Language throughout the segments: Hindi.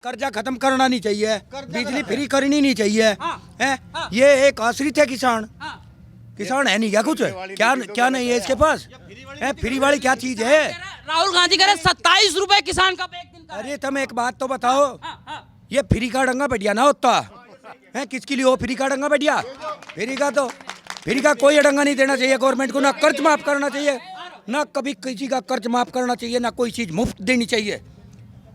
कर्जा खत्म करना नहीं चाहिए, बिजली फ्री करनी नहीं चाहिए। हैं? ये एक आश्रित है किसान। किसान है नहीं क्या कुछ? क्या क्या नहीं है इसके पास? है फ्री वाली क्या चीज है? राहुल गांधी कह रहे 27 रुपए किसान का एक दिन का। अरे तुम एक बात तो बताओ, ये फ्री का डंगा बढ़िया ना होता है? किसके लिए हो फ्री का डंगा बढ़िया? फ्री का कोई डंगा नहीं देना चाहिए गवर्नमेंट को। ना कर्ज माफ करना चाहिए, ना कभी किसी का कर्ज माफ करना चाहिए, ना कोई चीज मुफ्त देनी चाहिए।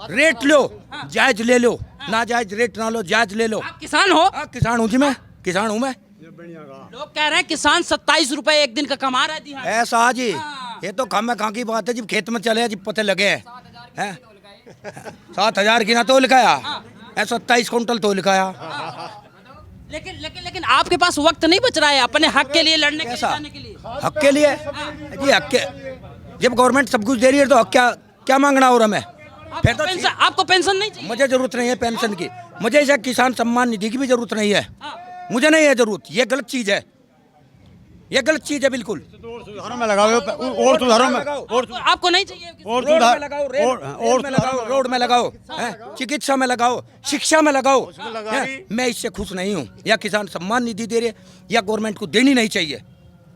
रेट लो, जायज ले लो, ना जायज रेट ना लो, जायज ले लो। आप किसान हो? किसान हूँ जी, मैं किसान हूँ। मैं लोग कह रहे हैं किसान 27 रुपए एक दिन का कमा रहा है दिहाड़ी। ऐसा जी, ये तो खाम खां की बात है। जब खेत में चले जब पते लगे हैं 7,000 की ना तो लिखाया है, 27 कुंटल तो लिखाया। लेकिन लेकिन लेकिन आपके पास वक्त नहीं बच रहा है अपने हक के लिए लड़ने के लिए, कैसा जाने के लिए। हक के लिए जी? हक के जब गवर्नमेंट सब कुछ दे रही है तो हक क्या क्या मांगना और हमें? फिर तो आपको पेंशन नहीं चाहिए? मुझे जरूरत नहीं है पेंशन की, मुझे इसे किसान सम्मान निधि की भी जरूरत नहीं है। मुझे नहीं है जरूरत, ये गलत चीज है, ये गलत चीज है बिल्कुल। सुधारों में लगाओ और सुधारों में और आपको नहीं चाहिए? और रोड में लगाओ, रेल में लगाओ, रोड में लगाओ, चिकित्सा में लगाओ, शिक्षा में लगाओ। मैं इससे खुश नहीं हूँ। या किसान सम्मान निधि दे रहे या गवर्नमेंट को देनी नहीं चाहिए।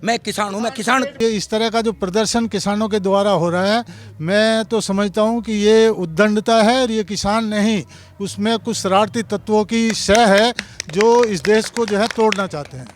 मैं किसान हूँ, मैं किसान। ये इस तरह का जो प्रदर्शन किसानों के द्वारा हो रहा है, मैं तो समझता हूँ कि ये उद्दंडता है और ये किसान नहीं, उसमें कुछ शरारती तत्वों की सह है जो इस देश को जो है तोड़ना चाहते हैं।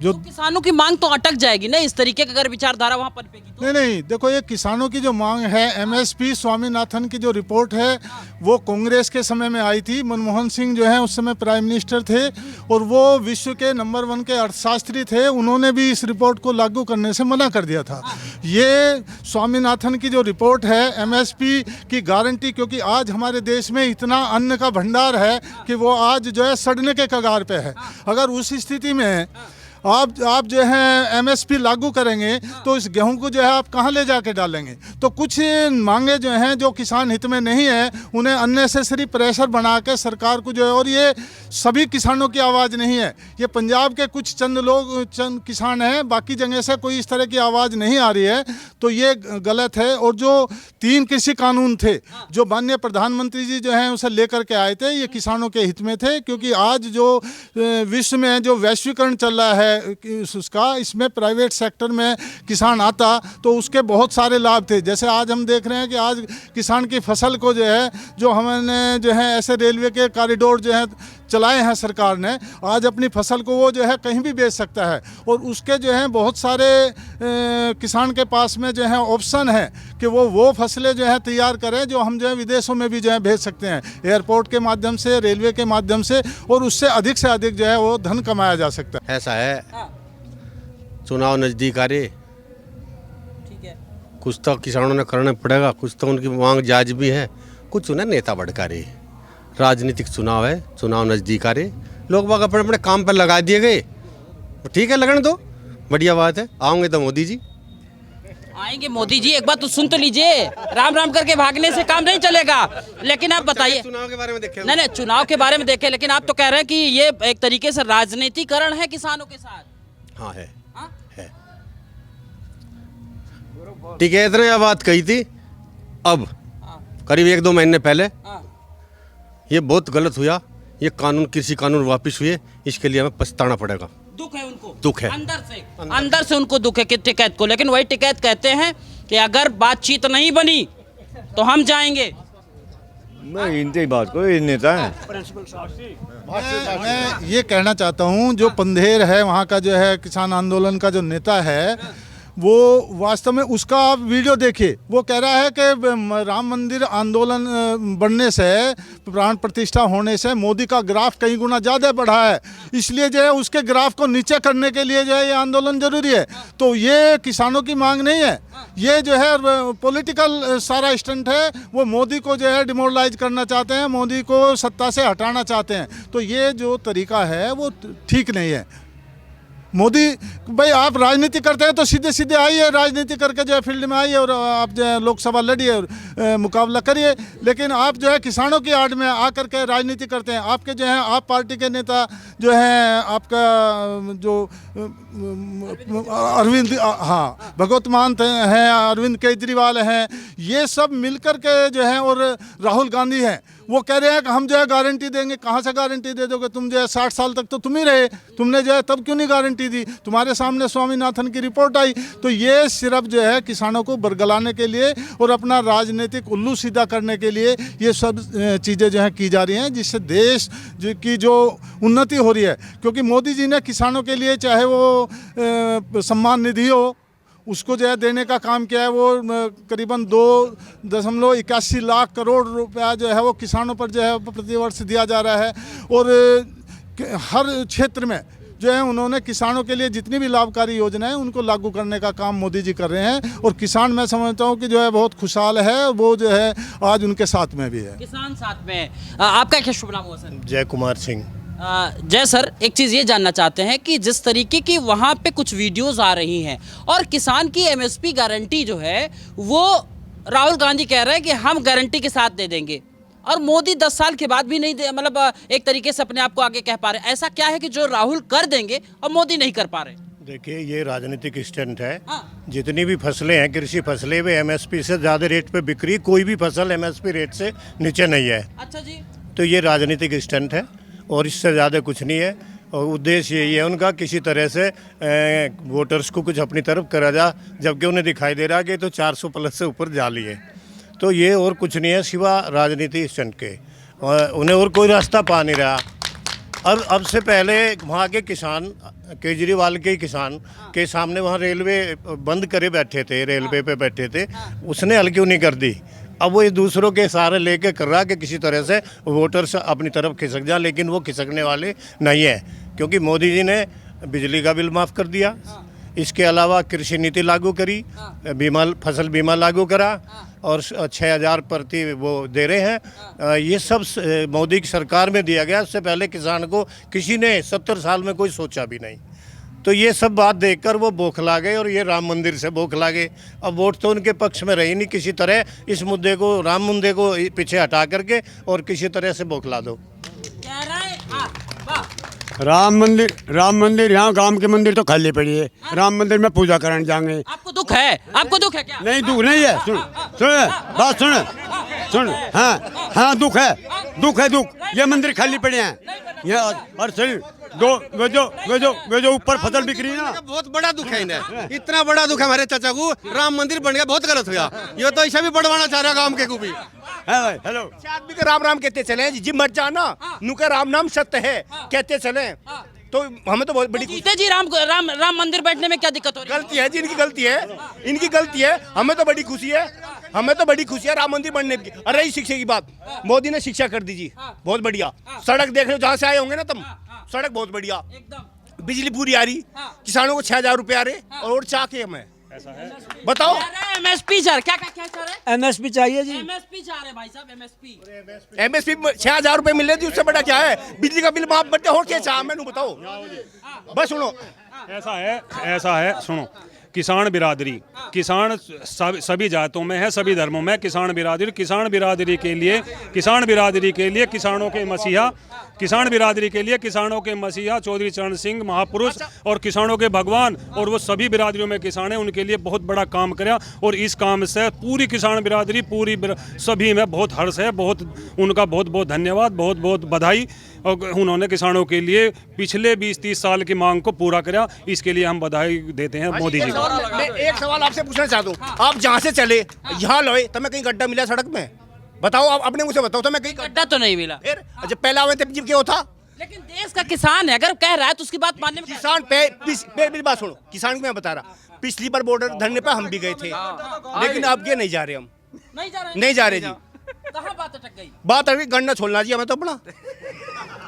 जो तो किसानों की मांग तो अटक जाएगी ना इस तरीके की अगर विचारधारा वहाँ पनपेगी तो। नहीं, देखो ये किसानों की जो मांग है, एमएसपी स्वामीनाथन की जो रिपोर्ट है वो कांग्रेस के समय में आई थी। मनमोहन सिंह जो है उस समय प्राइम मिनिस्टर थे और वो विश्व के नंबर 1 के अर्थशास्त्री थे। उन्होंने भी इस रिपोर्ट को लागू करने से मना कर दिया था। ये स्वामीनाथन की जो रिपोर्ट है एमएसपी की गारंटी, क्योंकि आज हमारे देश में इतना अन्न का भंडार है कि वो आज जो है सड़ने के कगार पे है। अगर उस स्थिति में आप जो है एमएसपी लागू करेंगे तो इस गेहूं को जो है आप कहां ले जाके डालेंगे? तो कुछ मांगे जो हैं जो किसान हित में नहीं है, उन्हें अननेसेसरी प्रेशर बना के सरकार को जो है, और ये सभी किसानों की आवाज़ नहीं है, ये पंजाब के कुछ चंद किसान हैं, बाकी जगह से कोई इस तरह की आवाज़ नहीं आ रही है। तो ये गलत है। और जो 3 कृषि कानून थे जो माननीय प्रधानमंत्री जी जो हैं उसे लेकर के आए थे, ये किसानों के हित में थे, क्योंकि आज जो विश्व में जो वैश्वीकरण चल रहा है उसका, इसमें प्राइवेट सेक्टर में किसान आता तो उसके बहुत सारे लाभ थे। जैसे आज हम देख रहे हैं कि आज किसान की फसल को जो है, जो हमने जो है ऐसे रेलवे के कॉरिडोर जो है चलाए हैं सरकार ने, आज अपनी फसल को वो जो है कहीं भी बेच सकता है। और उसके जो है बहुत सारे किसान के पास में जो है ऑप्शन है कि वो फसलें जो है तैयार करें जो हम जो है विदेशों में भी जो है भेज सकते हैं, एयरपोर्ट के माध्यम से, रेलवे के माध्यम से, और उससे अधिक से अधिक जो है वो धन कमाया जा सकता है। ऐसा है, चुनाव नज़दीक आ रहे, ठीक है, कुछ तो किसानों ने करना पड़ेगा, कुछ तो उनकी मांग जायज भी है, कुछ उन्हें नेता भड़का रहे। राजनीतिक चुनाव है, चुनाव नज़दीक आ रहे, लोग बाग अपने अपने काम पर लगा दिए गए। ठीक है, लगने दो, बढ़िया बात है। आएंगे तो मोदी जी आएंगे। मोदी जी एक बात तो सुन तो लीजिए, राम राम करके भागने से काम नहीं चलेगा। लेकिन आप बताइए, चुनाव के बारे में देखें। नहीं चुनाव के बारे में देखें, लेकिन आप तो कह रहे हैं कि ये एक तरीके से राजनीतिकरण है किसानों के साथ। हाँ है, है। ठीक है, इतने बात कही थी। अब करीब 1-2 महीने पहले ये बहुत गलत हुआ, ये कानून, कृषि कानून वापस हुए, इसके लिए हमें पछताना पड़ेगा। दुख है उनको, दुख है, अंदर से उनको दुख है कि टिकैत को। लेकिन वही टिकैत कहते हैं कि अगर बातचीत नहीं बनी तो हम जाएंगे। मैं इनकी बात को नेता है। मैं ये कहना चाहता हूँ, जो पंधेर है वहाँ का जो है किसान आंदोलन का जो नेता है, वो वास्तव में उसका आप वीडियो देखिए, वो कह रहा है कि राम मंदिर आंदोलन बनने से, प्राण प्रतिष्ठा होने से मोदी का ग्राफ कई गुना ज़्यादा बढ़ा है, इसलिए जो है उसके ग्राफ को नीचे करने के लिए जो है ये आंदोलन जरूरी है। तो ये किसानों की मांग नहीं है, ये जो है पॉलिटिकल सारा स्टंट है। वो मोदी को जो है डिमोरलाइज करना चाहते हैं, मोदी को सत्ता से हटाना चाहते हैं। तो ये जो तरीका है वो ठीक नहीं है। मोदी भाई, आप राजनीति करते हैं तो सीधे सीधे आइए, राजनीति करके जो है फील्ड में आइए और आप जो है लोकसभा लड़िए। मुकाबला करिए। लेकिन आप जो है किसानों की आड़ में आकर के राजनीति करते हैं। आपके जो है आप पार्टी के नेता जो हैं, आपका जो अरविंद, हाँ, भगवत मान हैं, अरविंद केजरीवाल हैं, ये सब मिलकर के जो है, और राहुल गांधी हैं, वो कह रहे हैं कि हम जो है गारंटी देंगे। कहाँ से गारंटी दे दोगे? तुम जो है 60 साल तक तो तुम ही रहे, तुमने जो है तब क्यों नहीं गारंटी दी? तुम्हारे सामने स्वामीनाथन की रिपोर्ट आई। तो ये सिर्फ जो है किसानों को बरगलाने के लिए और अपना राजनीतिक उल्लू सीधा करने के लिए ये सब चीज़ें जो है की जा रही हैं, जिससे देश की जो उन्नति हो रही है। क्योंकि मोदी जी ने किसानों के लिए, चाहे वो सम्मान निधि हो, उसको जो है देने का काम किया है। वो करीबन 2.81 लाख करोड़ रुपया जो है वो किसानों पर जो है प्रतिवर्ष दिया जा रहा है। और हर क्षेत्र में जो है उन्होंने किसानों के लिए जितनी भी लाभकारी योजना है उनको लागू करने का काम मोदी जी कर रहे हैं। और किसान, मैं समझता हूँ कि जो है बहुत खुशहाल है, वो जो है आज उनके साथ में भी है। किसान साथ में है। आपका क्या शुभ नाम हुआ सर? जय कुमार सिंह। जय सर, एक चीज़ ये जानना चाहते हैं कि जिस तरीके की वहाँ पे कुछ वीडियोस आ रही हैं और किसान की एमएसपी गारंटी जो है वो राहुल गांधी कह रहे हैं कि हम गारंटी के साथ दे देंगे, और मोदी 10 साल के बाद भी नहीं दे, मतलब एक तरीके से अपने आप को आगे कह पा रहे हैं। ऐसा क्या है कि जो राहुल कर देंगे और मोदी नहीं कर पा रहे? देखिए, ये राजनीतिक स्टंट है। हाँ। जितनी भी फसलें हैं, कृषि फसलें, वे एमएसपी से ज़्यादा रेट पे बिक रही। कोई भी फसल एमएसपी रेट से नीचे नहीं है। अच्छा जी। तो ये राजनीतिक स्टंट है और इससे ज़्यादा कुछ नहीं है। और उद्देश्य यही है उनका, किसी तरह से वोटर्स को कुछ अपनी तरफ करा जा, जबकि उन्हें दिखाई दे रहा है कि तो 400 प्लस से ऊपर जा लिए। तो ये और कुछ नहीं है सिवा राजनीति स्टंट के। उन्हें और कोई रास्ता पा नहीं रहा। अब से पहले वहाँ के किसान, केजरीवाल के किसान के सामने वहाँ रेलवे बंद करे बैठे थे, रेलवे पे बैठे थे, उसने हल क्यों नहीं कर दी? अब वो ये दूसरों के सहारे लेके कर रहा कि किसी तरह से वोटर्स अपनी तरफ खिसक जाए, लेकिन वो खिसकने वाले नहीं है। क्योंकि मोदी जी ने बिजली का बिल माफ़ कर दिया, इसके अलावा कृषि नीति लागू करी, बीमा, फसल बीमा लागू करा, और 6,000 प्रति वो दे रहे हैं। ये सब मोदी की सरकार में दिया गया। इससे पहले किसान को किसी ने 70 साल में कोई सोचा भी नहीं। तो ये सब बात देखकर वो बौखला गए, और ये राम मंदिर से बौखला गए। अब वोट तो उनके पक्ष में रही नहीं। किसी तरह इस मुद्दे को, राम मुद्दे को पीछे हटा करके और किसी तरह से बौखला दो। राम मंदिर यहाँ गांव के मंदिर तो खाली पड़ी है। राम मंदिर में पूजा करने जाएंगे। आपको दुख है? आपको दुख है क्या? नहीं, दुख नहीं है। बात सुन। हाँ, दुख है। ये मंदिर खाली पड़े हैं ये। और सही वे जो ऊपर फसल बिक रही है ना, बहुत बड़ा दुख है इन्हें। इतना बड़ा दुख है हमारे चाचा को। राम मंदिर बन गया, बहुत गलत हो गया। ये तो ऐसा भी बढ़वाना चाह रहा गांव के को भी। हेलो, आदमी के राम राम कहते चले जी, मत जाना नु का राम नाम सत्य है कहते चले। तो हमें तो बहुत बड़ी जीते जी राम मंदिर बैठने में क्या दिक्कत हो रही है? गलती है जी, इनकी गलती है। हमें तो बड़ी खुशी है राम मंदिर बनने की। अरे शिक्षा की बात, मोदी ने शिक्षा कर दी जी, बहुत बढ़िया। सड़क देख लो, जहाँ से आए होंगे ना तुम, सड़क बहुत बढ़िया, बिजली पूरी आ रही, किसानों को 6,000 रुपये आ रहे, और चाह के हमें बताओ। एमएसपी चाह रहे, क्या चाह रहे? एमएसपी चाहिए जी। एमएसपी चाह रहे भाई साहब, एमएसपी। एमएसपी 6,000 रुपये मिल रहे थे, उससे बड़ा क्या है? बिजली का बिल माफ बढ़ते हो क्या चाह, मैंने बताओ। बस सुनो, ऐसा है सुनो, किसान बिरादरी, किसान सभी जातों में है, सभी धर्मों में। किसान बिरादरी के लिए किसानों के मसीहा चौधरी चरण सिंह महापुरुष और किसानों के भगवान, और वो सभी बिरादरियों में किसान हैं, उनके लिए बहुत बड़ा काम करा। और इस काम से पूरी किसान बिरादरी, सभी में बहुत हर्ष है। उनका बहुत धन्यवाद, बहुत बधाई। और उन्होंने किसानों के लिए पिछले 20-30 साल की मांग को पूरा करा। इसके लिए हम बधाई देते हैं मोदी जी को। मैं एक सवाल आपसे पूछना चाहता हूँ, आप जहाँ से चले यहाँ लोए, तो मैं कहीं गड्ढा मिला सड़क में? बताओ, आप अपने मुझे बताओ। तो मैं कहीं गड्ढा तो नहीं मिला। फिर जब पहले आवे तब जब क्या होता? लेकिन देश का किसान है, अगर कह रहा है तो उसकी बात मानने में किसान मेरी बात सुनो, किसान को मैं बता रहा, पिछली बार बॉर्डर धरने पर हम भी गए थे, लेकिन अब ये नहीं जा रहे, हम नहीं जा रहे जी। कहाँ बात अटक गई? बात अभी गन्ना छोड़ना जी हमें तो अपना।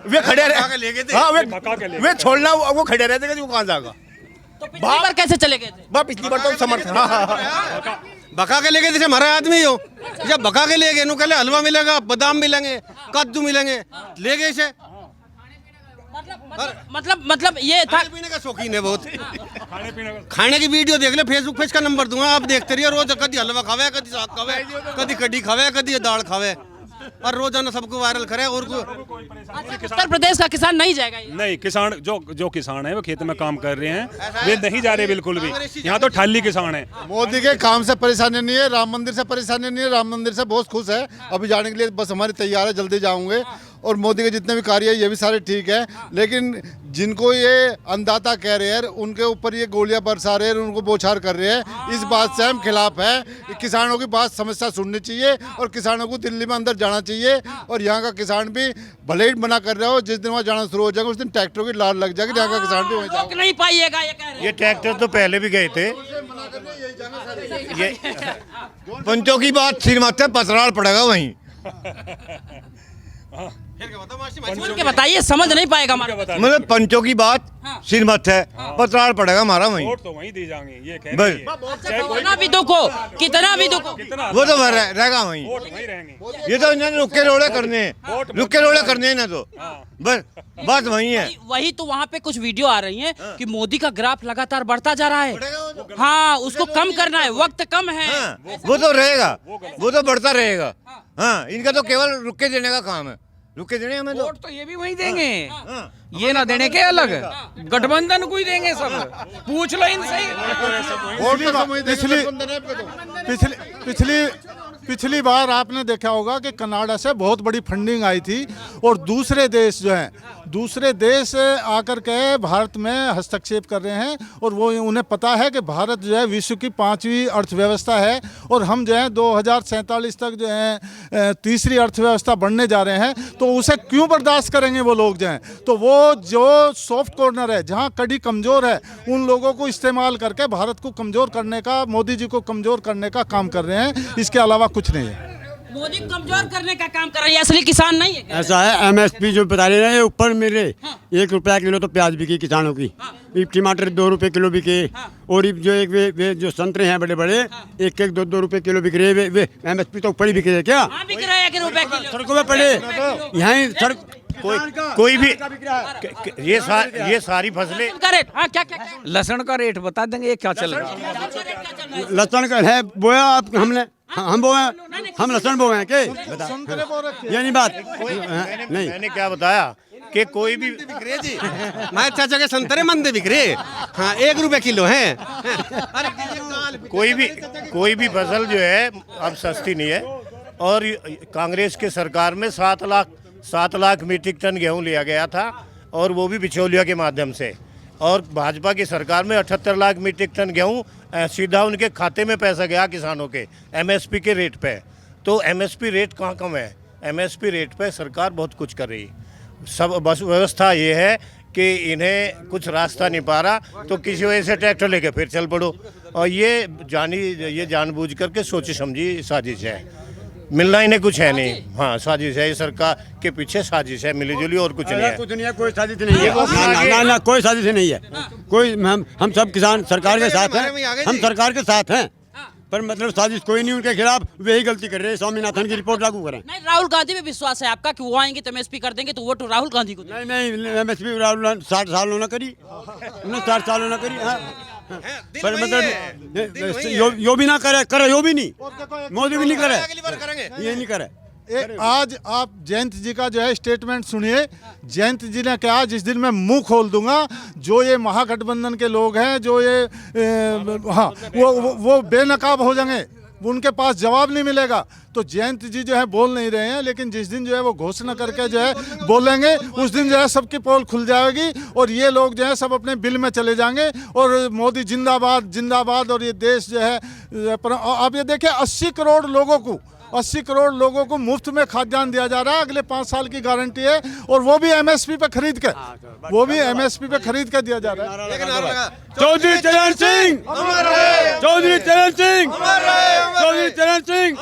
वे खड़े रहे, हाँ वे छोड़ना, वो खड़े रहते कि वो कहाँ जाएगा। तो पिछली बार कैसे चले गए थे? पिछली बार तो समर्थन बका के लेके जैसे हमारा आदमी हो, जब बका के ले गए, कहले हलवा मिलेगा, बादाम मिलेंगे, कद्दू मिलेंगे, ले गए से मतलब ये था। खाने पीने का शौकीन है बहुत। खाने पीने का खाने की वीडियो देख ले, फेसबुक पे इसका नंबर दूंगा, आप देखते रहिए। रोज कभी हलवा खावे, कभी साग खावे, कभी कड़ी खावे, कभी दाल खावे, और रोजाना सबको वायरल करे। और उत्तर प्रदेश का किसान नहीं जाएगा ये? नहीं, किसान जो किसान है वो खेत में काम कर रहे हैं, वे नहीं जा रहे बिल्कुल भी। यहाँ तो ठाली किसान है। मोदी के काम से परेशानी नहीं है, राम मंदिर से परेशानी नहीं है, राम मंदिर से बहुत खुश है। अभी जाने के लिए बस हमारी तैयार है, जल्दी जाऊंगे। और मोदी के जितने भी कार्य है ये भी सारे ठीक है, लेकिन जिनको ये अन्नदाता कह रहे हैं उनके ऊपर ये गोलियां बरसा रहे हैं, उनको बौछार कर रहे हैं। इस बात से हम खिलाफ है। किसानों की बात समस्या सुननी चाहिए और किसानों को दिल्ली में अंदर जाना चाहिए। और यहाँ का किसान भी भले ही मना कर रहा हो, जिस दिन वहाँ जाना शुरू हो जाएगा उस दिन ट्रैक्टरों की लाल लग जाएगी। यहाँ का किसान भी वहीं रोक जाएगा। नहीं पाइएगा ये कह रहे हैं। ये ट्रैक्टर तो पहले भी गए थे। ये पंचों की बात सिर माथे पसराल पड़ेगा वहीं। बोल के बताइए, समझ नहीं पाएगा हमारा। मतलब पंचों की बात सिर मत है, पसराल पड़ेगा हमारा वहीं। वोट तो वहीं दी जाएंगे, ये कह बस। रही है। कितना भी दुख हो, कितना भी दुख हो, वो तो रहेगा वहीं। वोट वहीं रहेंगे। ये तो इन्होंने रुके रोड़े करने हैं, रुके रोड़े करने हैं ना, तो बस बात वही है। वही तो वहाँ पे कुछ वीडियो आ रही हैं कि मोदी का ग्राफ लगातार बढ़ता जा रहा है। हाँ, उसको कम करना है, वक्त कम है। हाँ, वो तो रहेगा, वो तो बढ़ता रहेगा। हाँ, इनका तो केवल रुके देने का काम है, रुके देने हमें तो। वोट तो ये भी वहीं देंगे, ये ना देने के अलग, गठबंधन को ही देंगे सब। पूछ लो इनसे। पिछली बार आपने देखा होगा कि कनाडा से बहुत बड़ी फंडिंग आई थी और दूसरे देश जो हैं, दूसरे देश आकर के भारत में हस्तक्षेप कर रहे हैं। और वो उन्हें पता है कि भारत जो है विश्व की 5वीं अर्थव्यवस्था है और हम जो है 2047 तक जो है तीसरी अर्थव्यवस्था बनने जा रहे हैं। तो उसे क्यों बर्दाश्त करेंगे वो लोग जो हैं। तो वो जो सॉफ्ट कॉर्नर है, जहाँ कड़ी कमज़ोर है, उन लोगों को इस्तेमाल करके भारत को कमज़ोर करने का, मोदी जी को कमज़ोर करने का काम कर रहे हैं। इसके अलावा कुछ नहीं है। मोदी कमजोर करने का काम कर रहे हैं, असली किसान नहीं है। ऐसा है, MSP जो बता रहे हैं ये ऊपर मेरे 1 रुपया किलो तो प्याज बिकी किसानों की, टमाटर 2 रुपए किलो बिके, और जो एक वे जो संतरे हैं बड़े बड़े 1-1, 2-2 रुपए किलो बिक रहे हैं। वे MSP तो ऊपर ही बिके हैं क्या? हाँ, बिक रहा है 1 रुपए किलो। सड़कों में पड़े यहाँ सड़क कोई भी ये सारी फसलें का रेट, हाँ, क्या क्या लहसुन का रेट बता देंगे ये क्या चल रहा है। लहसुन का है बोया आप, हमने हम बोए, हम लहसुन बोए हैं के ये नहीं बात नहीं। मैंने क्या बताया कि कोई भी बिक्रे जी, मैं चाचा के संतरे मंदे बिक्रे। हाँ, 1 रुपए किलो है। कोई भी फसल जो है अब सस्ती नहीं है। और कांग्रेस के सरकार में 7 लाख मीट्रिक टन गेहूं लिया गया था, और वो भी बिचौलिया के माध्यम से। और भाजपा की सरकार में 78 लाख मीट्रिक टन गेहूं सीधा उनके खाते में पैसा गया किसानों के MSP के रेट पे। तो MSP रेट कहाँ कम है? MSP रेट पे सरकार बहुत कुछ कर रही है। सब बस व्यवस्था ये है कि इन्हें कुछ रास्ता नहीं पा रहा तो किसी वजह से ट्रैक्टर लेके फिर चल पड़ो। और ये जानबूझ करके सोची समझी साजिश है। मिलना इन्हें कुछ है नहीं। हाँ, साजिश है, ये सरकार के पीछे साजिश है मिली जुली, और कुछ नहीं है। कुछ नहीं है, कोई साजिश नहीं है। ना कोई साजिश नहीं है। कोई हम सब किसान सरकार के साथ हैं, हम सरकार के साथ हैं, पर मतलब साजिश कोई नहीं उनके खिलाफ। वही गलती कर रहे हैं, स्वामीनाथन की रिपोर्ट लागू करें। नहीं, राहुल गांधी में विश्वास है आपका कि वो आएंगे तो MSP कर देंगे, तो वोट राहुल गांधी को देंगे। नहीं, MSP राहुल 60 साल होना करी, उन्हें 60 साल होना करी। हाँ, पर मतलब यो भी ना करे यो भी नहीं, मोदी भी नहीं करे, ये नहीं करे। आज आप जयंत जी का जो है स्टेटमेंट सुनिए। जयंत जी ने कहा, जिस दिन मैं मुंह खोल दूंगा, जो ये महागठबंधन के लोग हैं, जो ये हाँ वो बेनकाब हो जाएंगे, उनके पास जवाब नहीं मिलेगा। तो जयंत जी जो है बोल नहीं रहे हैं, लेकिन जिस दिन जो है वो घोषणा करके जो है बोलेंगे, उस दिन जो है सबकी पोल खुल जाएगी और ये लोग जो है सब अपने बिल में चले जाएंगे और मोदी जिंदाबाद जिंदाबाद। और ये देश जो है, आप ये देखिए 80 करोड़ लोगों को मुफ्त में खाद्यान्न दिया जा रहा है। अगले 5 साल की गारंटी है, और वो भी MSP पे खरीद के, दिया जा रहा है। चौधरी चरण सिंह, चौधरी चरण सिंह, चौधरी चरण सिंह।